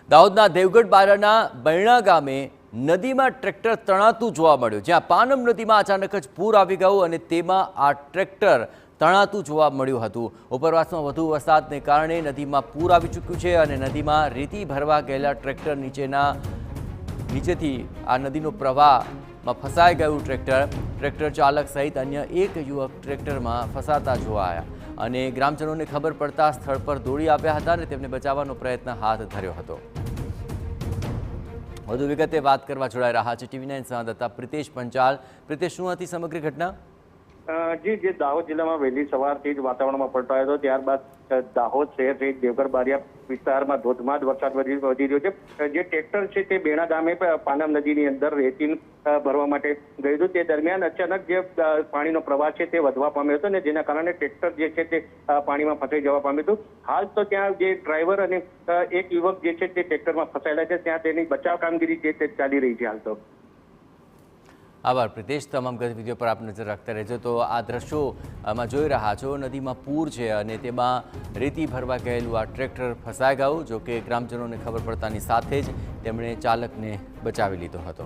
દાહોદના દેવગઢ બારાના બૈણા ગામે નદીમાં ટ્રેક્ટર તણાતું જોવા મળ્યું, જ્યાં પાનમ નદીમાં અચાનક જ પૂર આવી ગયું અને તેમાં આ ટ્રેક્ટર તણાતું જોવા મળ્યું હતું। ઉપરવાસમાં વધુ વરસાદને કારણે નદીમાં પૂર આવી ચૂક્યું છે અને નદીમાં રેતી ભરવા ગયેલા ટ્રેક્ટર નીચેથી આ નદીનો પ્રવાહમાં ફસાઈ ગયું। ટ્રેક્ટર ચાલક સહિત અન્ય એક યુવક ટ્રેક્ટરમાં ફસાતા જોવા આવ્યા અને ગ્રામજનોને ખબર પડતા સ્થળ પર દોડી આવ્યા હતા અને તેમને બચાવવાનો પ્રયત્ન હાથ ધર્યો હતો। વધુ વિગતે વાત કરવા જોડાઈ રહ્યા છે ટીવી 9 સંવાદદાતા પ્રિતેશ પંચાલ। પ્રિતેશ, શું હતી સમગ્ર ઘટના? જી, જે દાહોદ જિલ્લામાં વહેલી સવારથી જ વાતાવરણમાં પલટો હતો, ત્યારબાદ દાહોદ શહેર સહિત દેવગઢ બારિયા વિસ્તારમાં ધોધમાર વરસાદ વધી રહ્યો છે। જે ટ્રેક્ટર છે તે બેણા ગામે પાનમ નદીની અંદર રેતી ભરવા માટે ગયું હતું। તે દરમિયાન અચાનક જે પાણીનો પ્રવાહ છે તે વધવા પામ્યો હતો અને જેના કારણે ટ્રેક્ટર જે છે તે પાણીમાં ફસાઈ જવા પામ્યું હતું। હાલ તો ત્યાં જે ડ્રાઈવર અને એક યુવક જે છે તે ટ્રેક્ટરમાં ફસાયેલા છે, ત્યાં તેની બચાવ કામગીરી જે તે ચાલી રહી છે હાલ તો। આભાર પ્રિતેશ, તમામ ગતિવિધિઓ પર આપ નજર રાખતા રહેજો। તો આ દ્રશ્યોમાં જોઈ રહ્યા છો, નદીમાં પૂર છે અને તેમાં રેતી ભરવા ગયેલું આ ટ્રેક્ટર ફસાઈ ગયું, જો કે ગ્રામજનોને ખબર પડતાની સાથે જ તેમણે ચાલકને બચાવી લીધો હતો।